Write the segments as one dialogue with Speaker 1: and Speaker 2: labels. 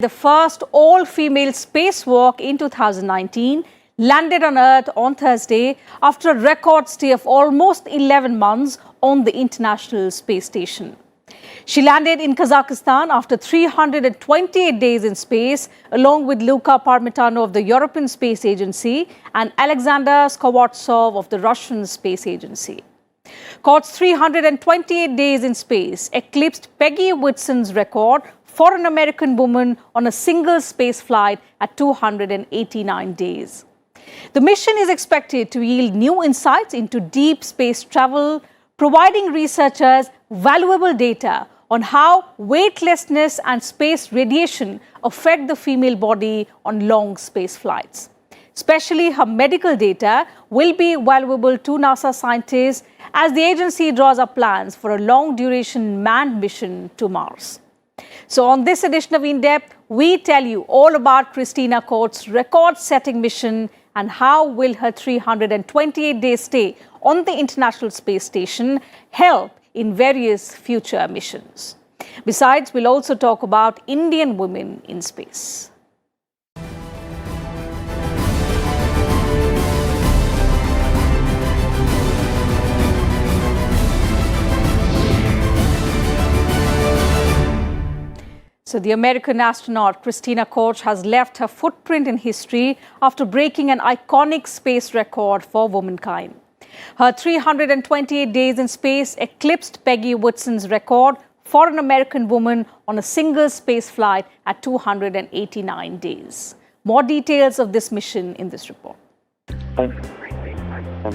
Speaker 1: The first all-female spacewalk in 2019 landed on Earth on Thursday after a record stay of almost 11 months on the International Space Station. She landed in Kazakhstan after 328 days in space, along with Luka Parmitano of the European Space Agency and Alexander Skvortsov of the Russian Space Agency. Koch's 328 days in space eclipsed Peggy Whitson's record for an American woman on a single space flight at 289 days. The mission is expected to yield new insights into deep space travel, providing researchers valuable data on how weightlessness and space radiation affect the female body on long space flights. Especially her medical data will be valuable to NASA scientists as the agency draws up plans for a long-duration manned mission to Mars. So on this edition of In Depth, we tell you all about Christina Koch's record-setting mission and how will her 328-day stay on the International Space Station help in various future missions. Besides, we'll also talk about Indian women in space. So the American astronaut Christina Koch has left her footprint in history after breaking an iconic space record for womankind. Her 328 days in space eclipsed Peggy Whitson's record for an American woman on a single space flight at 289 days. More details of this mission in this report.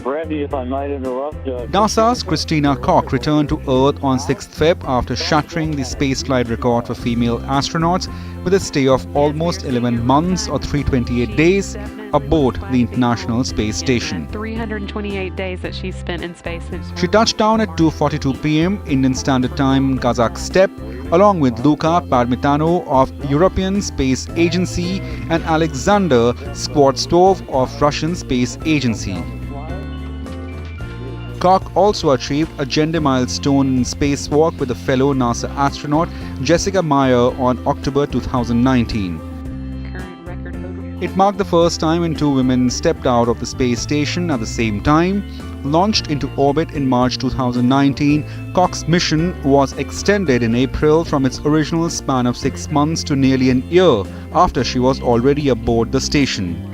Speaker 2: Brandy, if I might interrupt.
Speaker 3: NASA's Christina Koch returned to Earth on 6th Feb after shattering the spaceflight record for female astronauts with a stay of almost 11 months or 328 days aboard the International Space Station.
Speaker 4: 328 days that she spent in space.
Speaker 3: She touched down at 2:42 p.m. Indian Standard Time, Kazakh steppe, along with Luka Parmitano of European Space Agency and Alexander Skvortsov of Russian Space Agency. Koch also achieved a gender milestone in spacewalk with a fellow NASA astronaut, Jessica Meyer, on October 2019. It marked the first time when two women stepped out of the space station at the same time. Launched into orbit in March 2019, Koch's mission was extended in April from its original span of 6 months to nearly an year after she was already aboard the station.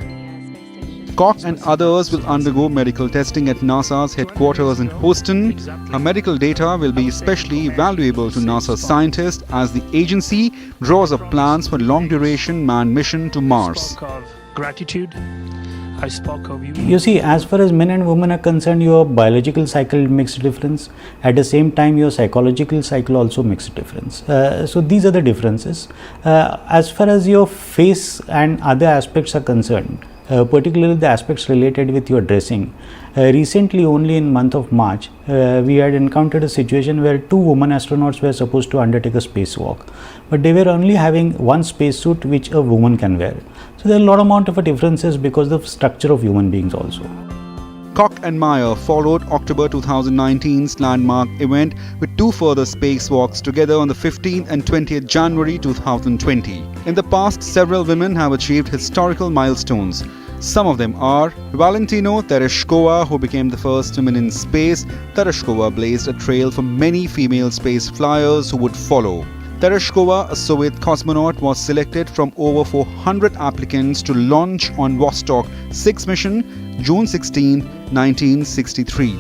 Speaker 3: Koch and others will undergo medical testing at NASA's headquarters in Houston. Her medical data will be especially valuable to NASA scientists as the agency draws up plans for long-duration manned mission to Mars.
Speaker 5: I spoke of gratitude. I spoke of you.
Speaker 6: You see, as far as men and women are concerned, your biological cycle makes a difference. At the same time, your psychological cycle also makes a difference. So these are the differences. As far as your face and other aspects are concerned, particularly the aspects related with your dressing. Recently, only in month of March, we had encountered a situation where two women astronauts were supposed to undertake a spacewalk, but they were only having one spacesuit which a woman can wear. So there are a lot amount of differences because of structure of human beings also.
Speaker 3: Koch and Meyer followed October 2019's landmark event with two further spacewalks together on the 15th and 20th January 2020. In the past, several women have achieved historical milestones. Some of them are Valentina Tereshkova, who became the first woman in space. Tereshkova blazed a trail for many female space flyers who would follow. Tereshkova, a Soviet cosmonaut, was selected from over 400 applicants to launch on Vostok 6 mission, June 16, 1963.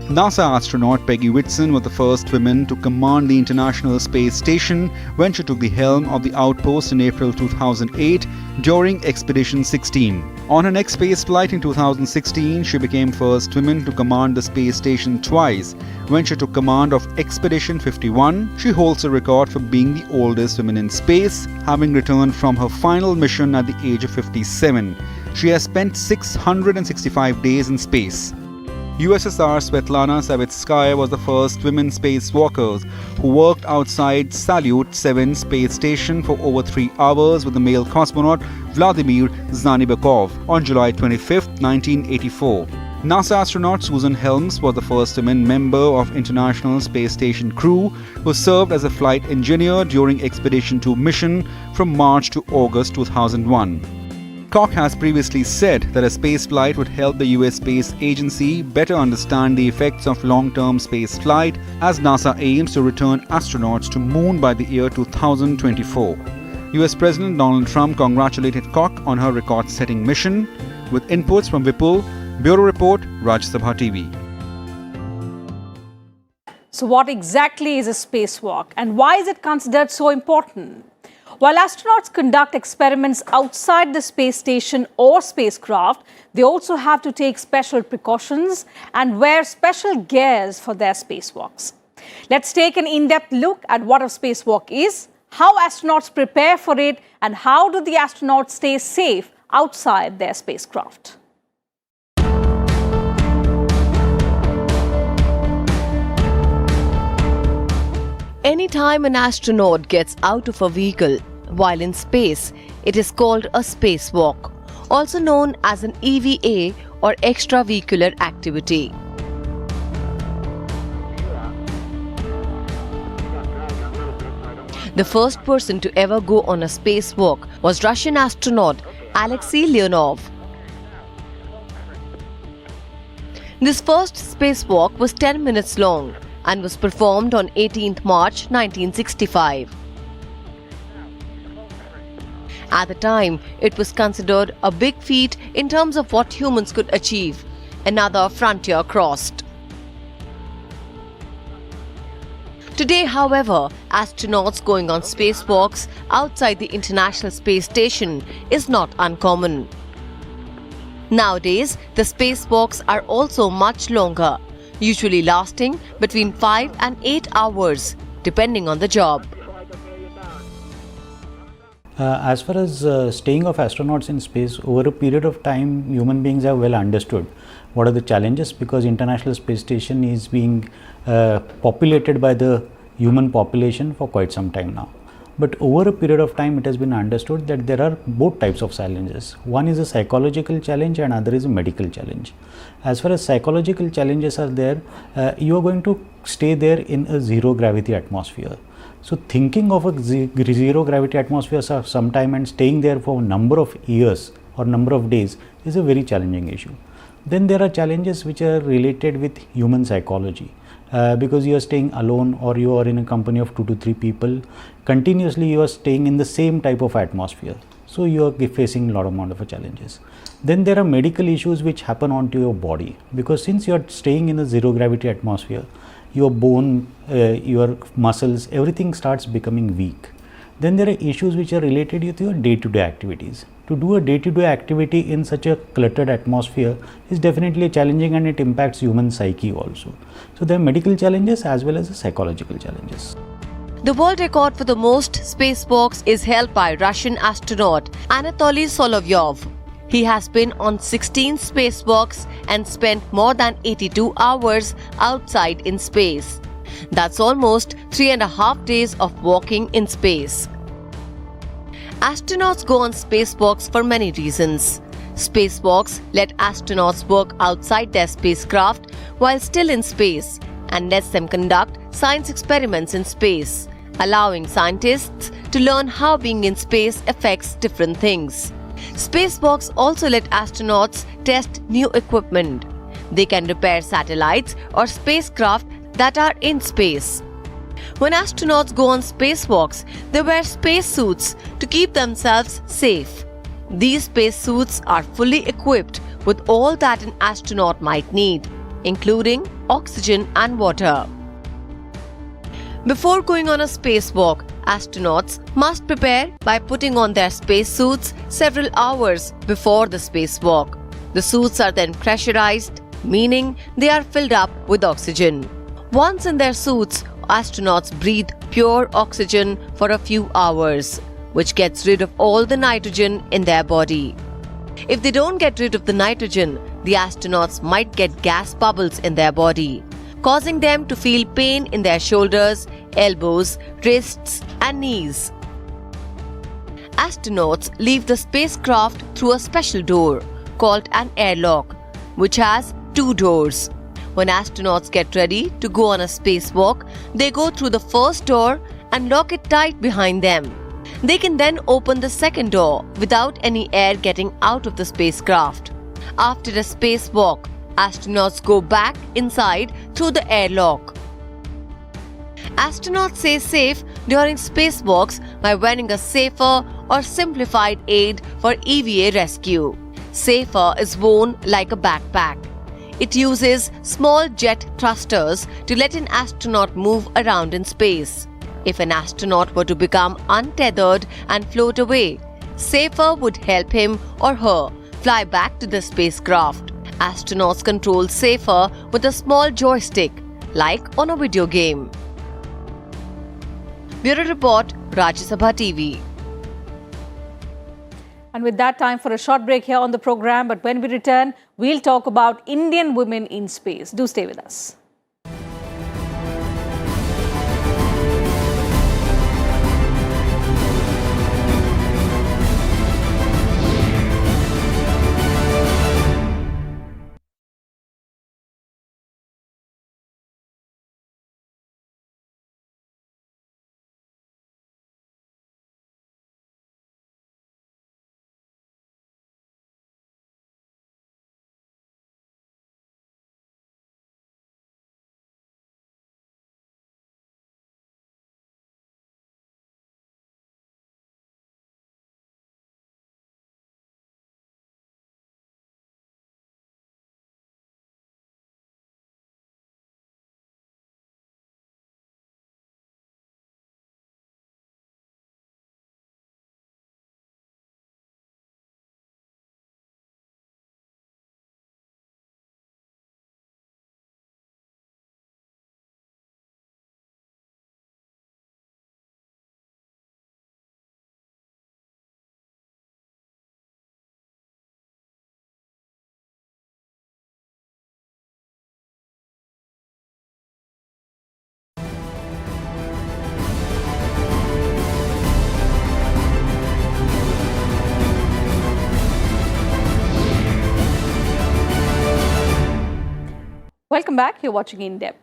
Speaker 3: NASA astronaut Peggy Whitson was the first woman to command the International Space Station when she took the helm of the outpost in April 2008 during Expedition 16. On her next space flight in 2016, she became first woman to command the space station twice. When she took command of Expedition 51, she holds a record for being the oldest woman in space, having returned from her final mission at the age of 57. She has spent 665 days in space. USSR Svetlana Savitskaya was the first women spacewalkers who worked outside Salyut 7 space station for over 3 hours with the male cosmonaut Vladimir Zanibekov on July 25, 1984. NASA astronaut Susan Helms was the first woman member of International Space Station crew who served as a flight engineer during Expedition 2 mission from March to August 2001. Koch has previously said that a space flight would help the US Space Agency better understand the effects of long-term space flight as NASA aims to return astronauts to Moon by the year 2024. US President Donald Trump congratulated Koch on her record-setting mission. With inputs from Vipul, Bureau Report, Raj Sabha TV.
Speaker 1: So what exactly is a spacewalk and why is it considered so important? While astronauts conduct experiments outside the space station or spacecraft, they also have to take special precautions and wear special gears for their spacewalks. Let's take an in-depth look at what a spacewalk is, how astronauts prepare for it, and how do the astronauts stay safe outside their spacecraft.
Speaker 7: Anytime an astronaut gets out of a vehicle while in space, it is called a spacewalk, also known as an EVA or extravehicular activity. The first person to ever go on a spacewalk was Russian astronaut Alexei Leonov. This first spacewalk was 10 minutes long and was performed on 18th March 1965. At the time, it was considered a big feat in terms of what humans could achieve. Another frontier crossed. Today, however, astronauts going on spacewalks outside the International Space Station is not uncommon. Nowadays, the spacewalks are also much longer, usually lasting between 5 and 8 hours, depending on the job.
Speaker 6: As far as staying of astronauts in space, over a period of time, human beings have well understood what are the challenges, because International Space Station is being populated by the human population for quite some time now. But over a period of time, it has been understood that there are both types of challenges. One is a psychological challenge and other is a medical challenge. As far as psychological challenges are there, you are going to stay there in a zero gravity atmosphere. So thinking of a zero gravity atmosphere for some time and staying there for a number of years or number of days is a very challenging issue. Then there are challenges which are related with human psychology. Because you are staying alone or you are in a company of 2 to 3 people, continuously you are staying in the same type of atmosphere. So you are facing a lot amount of challenges. Then there are medical issues which happen onto your body, because since you are staying in a zero gravity atmosphere, your bone, your muscles, everything starts becoming weak. Then there are issues which are related with your day-to-day activities. To do a day-to-day activity in such a cluttered atmosphere is definitely challenging, and it impacts human psyche also. So there are medical challenges as well as the psychological challenges.
Speaker 7: The world record for the most spacewalks is held by Russian astronaut Anatoly Solovyov. He has been on 16 spacewalks and spent more than 82 hours outside in space. That's almost 3.5 days of walking in space. Astronauts go on spacewalks for many reasons. Spacewalks let astronauts work outside their spacecraft while still in space and lets them conduct science experiments in space, allowing scientists to learn how being in space affects different things. Spacewalks also let astronauts test new equipment. They can repair satellites or spacecraft that are in space. When astronauts go on spacewalks, they wear spacesuits to keep themselves safe. These spacesuits are fully equipped with all that an astronaut might need, including oxygen and water. Before going on a spacewalk, astronauts must prepare by putting on their spacesuits several hours before the spacewalk. The suits are then pressurized, meaning they are filled up with oxygen. Once in their suits, astronauts breathe pure oxygen for a few hours, which gets rid of all the nitrogen in their body. If they don't get rid of the nitrogen, the astronauts might get gas bubbles in their body, causing them to feel pain in their shoulders, elbows, wrists, and knees. Astronauts leave the spacecraft through a special door called an airlock, which has 2 doors. When astronauts get ready to go on a spacewalk, they go through the first door and lock it tight behind them. They can then open the second door without any air getting out of the spacecraft. After a spacewalk, astronauts go back inside through the airlock. Astronauts stay safe during spacewalks by wearing a safer or simplified aid for EVA rescue. Safer is worn like a backpack. It uses small jet thrusters to let an astronaut move around in space. If an astronaut were to become untethered and float away, Safer would help him or her fly back to the spacecraft. Astronauts control Safer with a small joystick, like on a video game. Bureau Report, Rajya Sabha TV.
Speaker 1: And with that, time for a short break here on the program. But when we return, we'll talk about Indian women in space. Do stay with us. Welcome back. You're watching In Depth.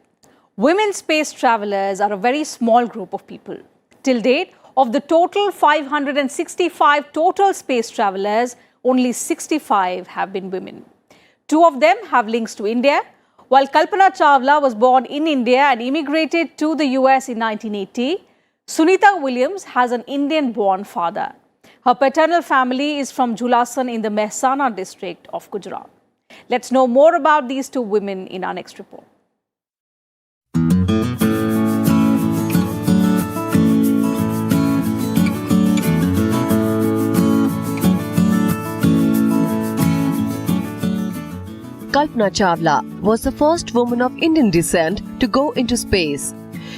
Speaker 1: Women space travelers are a very small group of people. Till date, of the total 565 total space travelers, only 65 have been women. 2 of them have links to India. While Kalpana Chawla was born in India and immigrated to the US in 1980, Sunita Williams has an Indian-born father. Her paternal family is from Julasan in the Mehsana district of Gujarat. Let's know more about these 2 women in our next report.
Speaker 7: Kalpana Chawla was the first woman of Indian descent to go into space.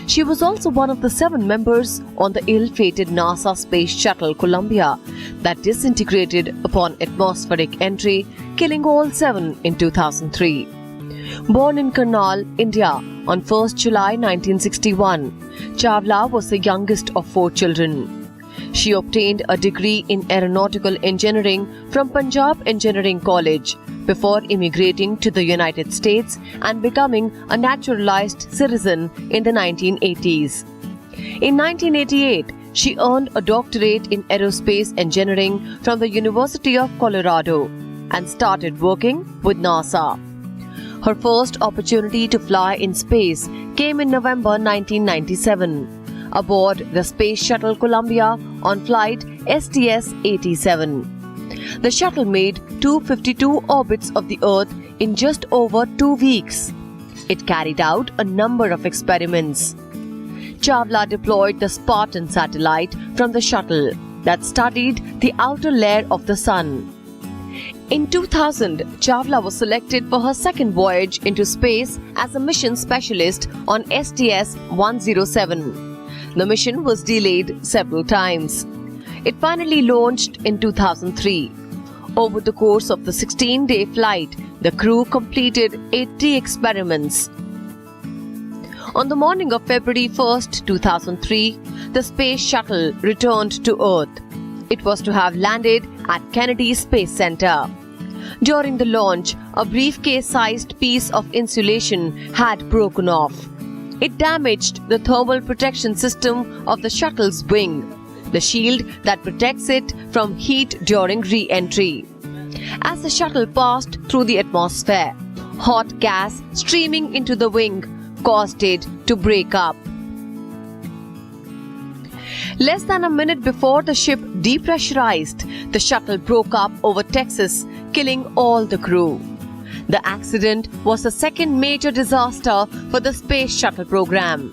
Speaker 7: She was also one of the 7 members on the ill-fated NASA Space Shuttle Columbia that disintegrated upon atmospheric entry, killing all 7 in 2003. Born in Karnal, India on 1st July 1961, Chawla was the youngest of 4 children. She obtained a degree in aeronautical engineering from Punjab Engineering College before immigrating to the United States and becoming a naturalized citizen in the 1980s. In 1988, she earned a doctorate in aerospace engineering from the University of Colorado and started working with NASA. Her first opportunity to fly in space came in November 1997 aboard the Space Shuttle Columbia on flight STS-87. The shuttle made 252 orbits of the Earth in just over 2 weeks. It carried out a number of experiments. Chawla deployed the Spartan satellite from the shuttle that studied the outer layer of the Sun. In 2000, Chawla was selected for her second voyage into space as a mission specialist on STS-107. The mission was delayed several times. It finally launched in 2003. Over the course of the 16-day flight, the crew completed 80 experiments. On the morning of February 1, 2003, the space shuttle returned to Earth. It was to have landed at Kennedy Space Center. During the launch, a briefcase-sized piece of insulation had broken off. It damaged the thermal protection system of the shuttle's wing, the shield that protects it from heat during re-entry. As the shuttle passed through the atmosphere, hot gas streaming into the wing caused it to break up. Less than a minute before the ship depressurized, the shuttle broke up over Texas, killing all the crew. The accident was the second major disaster for the Space Shuttle program.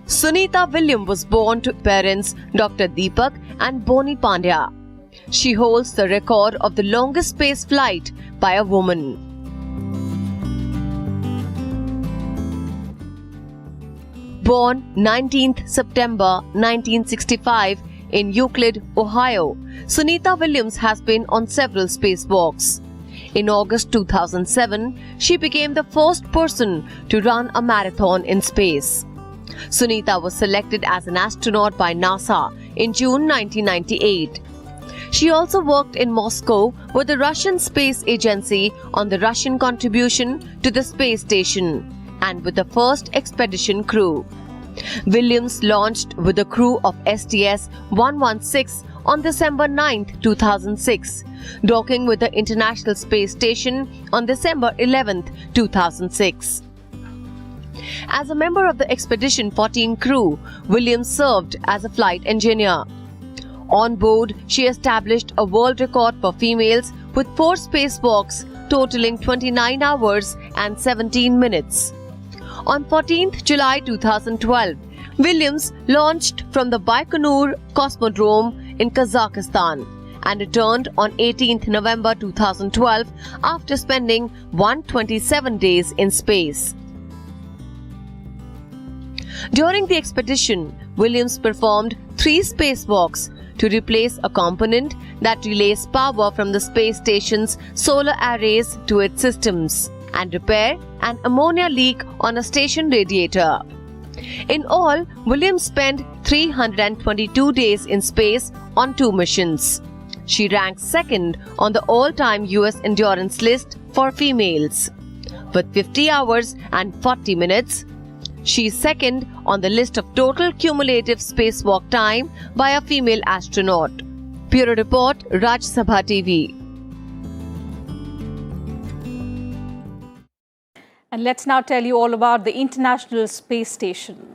Speaker 7: Sunita Williams was born to parents Dr. Deepak and Boni Pandya. She holds the record of the longest space flight by a woman. Born 19th September 1965 in Euclid, Ohio, Sunita Williams has been on several spacewalks. In August 2007, she became the first person to run a marathon in space. Sunita was selected as an astronaut by NASA in June 1998. She also worked in Moscow with the Russian Space Agency on the Russian contribution to the space station and with the first expedition crew. Williams launched with a crew of STS-116 on December 9, 2006, docking with the International Space Station on December 11, 2006. As a member of the Expedition 14 crew, Williams served as a flight engineer. On board, she established a world record for females with 4 spacewalks totaling 29 hours and 17 minutes. On 14th July 2012, Williams launched from the Baikonur Cosmodrome in Kazakhstan and returned on 18th November 2012 after spending 127 days in space. During the expedition, Williams performed 3 spacewalks to replace a component that relays power from the space station's solar arrays to its systems and repair an ammonia leak on a station radiator. In all, Williams spent 322 days in space on 2 missions. She ranks second on the all-time US endurance list for females. With 50 hours and 40 minutes, she is second on the list of total cumulative spacewalk time by a female astronaut. Bureau Report, Raj Sabha TV.
Speaker 1: And let's now tell you all about the International Space Station.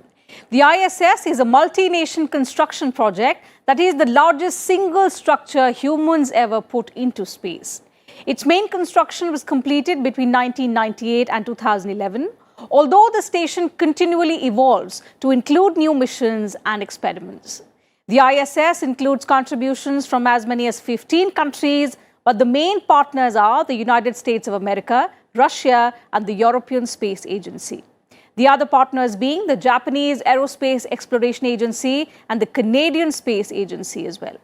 Speaker 1: The ISS is a multi-nation construction project that is the largest single structure humans ever put into space. Its main construction was completed between 1998 and 2011, although the station continually evolves to include new missions and experiments. The ISS includes contributions from as many as 15 countries, but the main partners are the United States of America, Russia, and the European Space Agency. The other partners being the Japanese Aerospace Exploration Agency and the Canadian Space Agency as well.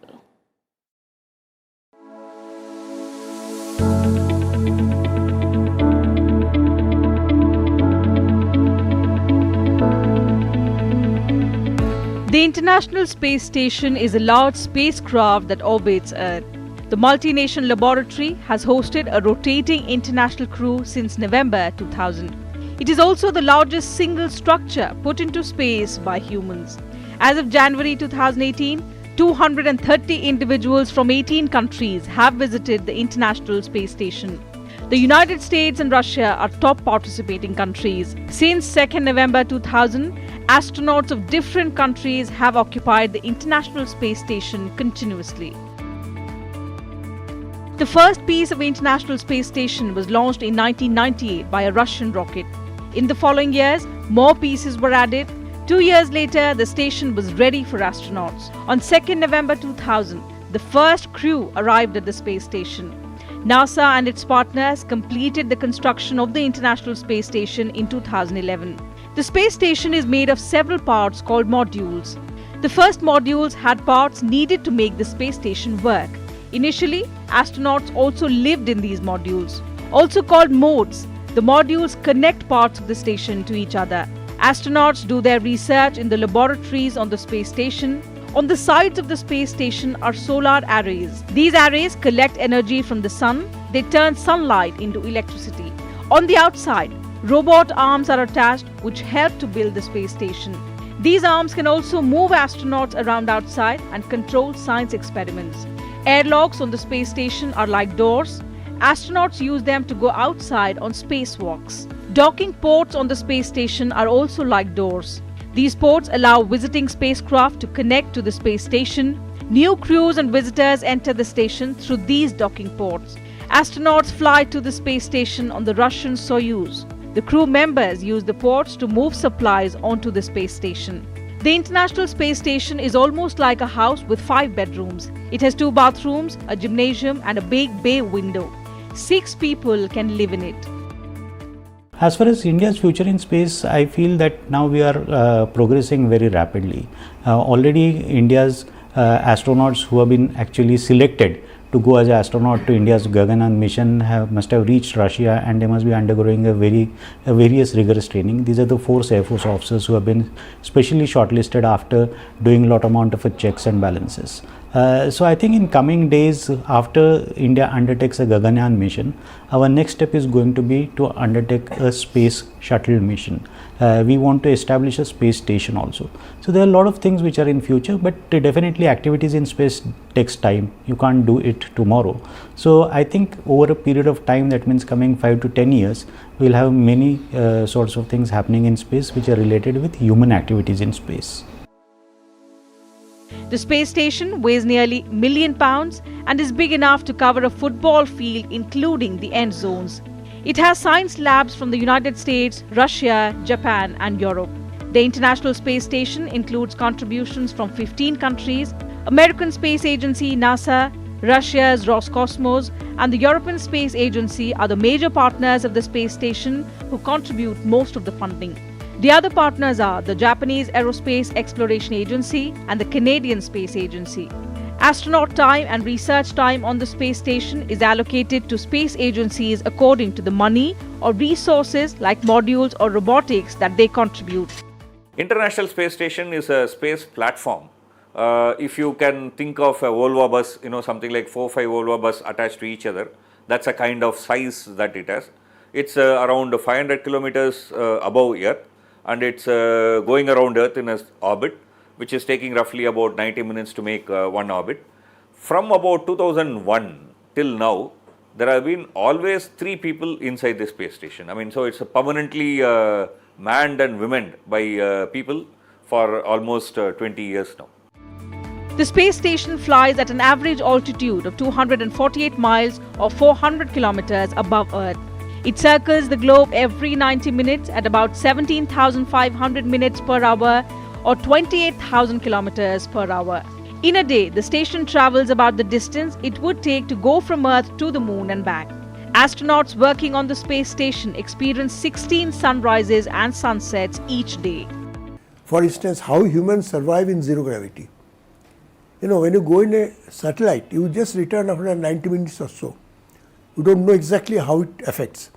Speaker 1: The International Space Station is a large spacecraft that orbits Earth. The multi-nation laboratory has hosted a rotating international crew since November 2000. It is also the largest single structure put into space by humans. As of January 2018, 230 individuals from 18 countries have visited the International Space Station. The United States and Russia are top participating countries. Since 2nd November 2000, astronauts of different countries have occupied the International Space Station continuously. The first piece of International Space Station was launched in 1998 by a Russian rocket. In the following years, more pieces were added. 2 years later, the station was ready for astronauts. On 2nd November 2000, the first crew arrived at the space station. NASA and its partners completed the construction of the International Space Station in 2011. The space station is made of several parts called modules. The first modules had parts needed to make the space station work. Initially, astronauts also lived in these modules, also called modes. The modules connect parts of the station to each other. Astronauts do their research in the laboratories on the space station. On the sides of the space station are solar arrays. These arrays collect energy from the sun. They turn sunlight into electricity. On the outside, robot arms are attached which help to build the space station. These arms can also move astronauts around outside and control science experiments. Airlocks on the space station are like doors. Astronauts use them to go outside on spacewalks. Docking ports on the space station are also like doors. These ports allow visiting spacecraft to connect to the space station. New crews and visitors enter the station through these docking ports. Astronauts fly to the space station on the Russian Soyuz. The crew members use the ports to move supplies onto the space station. The International Space Station is almost like a house with 5 bedrooms. It has 2 bathrooms, a gymnasium and a big bay window. 6 people can live in it.
Speaker 6: As far as India's future in space, I feel that now we are progressing very rapidly. Already India's astronauts who have been actually selected to go as an astronaut to India's Gaganyaan mission must have reached Russia, and they must be undergoing a various rigorous training. These are the 4 Air Force officers who have been specially shortlisted after doing a lot amount of checks and balances. So I think in coming days, after India undertakes a Gaganyaan mission, our next step is going to be to undertake a space shuttle mission. We want to establish a space station also. So there are a lot of things which are in future, but definitely activities in space takes time. You can't do it tomorrow. So I think over a period of time, that means coming 5 to 10 years, we'll have many sorts of things happening in space which are related with human activities in space.
Speaker 1: The space station weighs nearly £1 million and is big enough to cover a football field, including the end zones. It has science labs from the United States, Russia, Japan and Europe. The International Space Station includes contributions from 15 countries. American Space Agency NASA, Russia's Roscosmos and the European Space Agency are the major partners of the space station who contribute most of the funding. The other partners are the Japanese Aerospace Exploration Agency and the Canadian Space Agency. Astronaut time and research time on the space station is allocated to space agencies according to the money or resources like modules or robotics that they contribute.
Speaker 8: International Space Station is a space platform. If you can think of a Volvo bus, something like 4 or 5 Volvo bus attached to each other, that's a kind of size that it has. It's around 500 kilometers above Earth, and it's going around Earth in an orbit, which is taking roughly about 90 minutes to make one orbit. From about 2001 till now, there have been always 3 people inside the space station. So it's permanently manned and womened by people for almost 20 years now.
Speaker 1: The space station flies at an average altitude of 248 miles or 400 kilometers above Earth. It circles the globe every 90 minutes at about 17,500 minutes per hour or 28,000 kilometers per hour. In a day, the station travels about the distance it would take to go from Earth to the Moon and back. Astronauts working on the space station experience 16 sunrises and sunsets each day.
Speaker 9: For instance, how humans survive in zero gravity. When you go in a satellite, you just return after 90 minutes or so. You don't know exactly how it affects.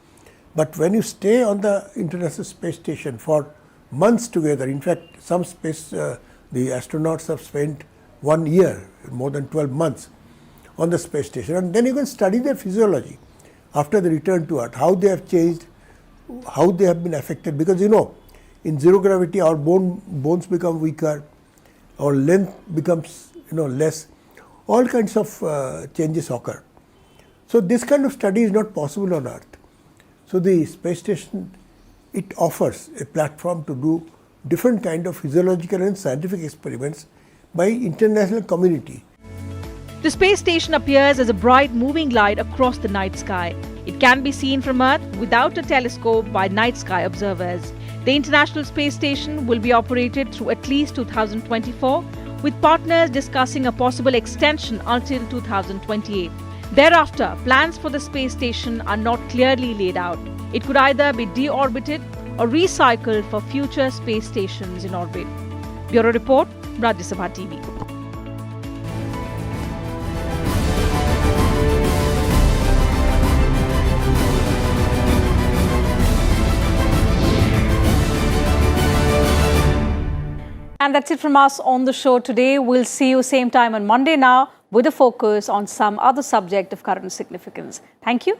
Speaker 9: But when you stay on the International Space Station for months together, in fact, some the astronauts have spent 1 year, more than 12 months on the space station, and then you can study their physiology after they return to Earth, how they have changed, how they have been affected. Because in zero gravity, our bones become weaker, our length becomes less, all kinds of changes occur. So this kind of study is not possible on Earth. So the space station, it offers a platform to do different kind of physiological and scientific experiments by international community.
Speaker 1: The space station appears as a bright moving light across the night sky. It can be seen from Earth without a telescope by night sky observers. The International Space Station will be operated through at least 2024, with partners discussing a possible extension until 2028. Thereafter, plans for the space station are not clearly laid out. It could either be deorbited or recycled for future space stations in orbit. Bureau Report, Rajya Sabha TV. And that's it from us on the show today. We'll see you same time on Monday now with a focus on some other subject of current significance. Thank you.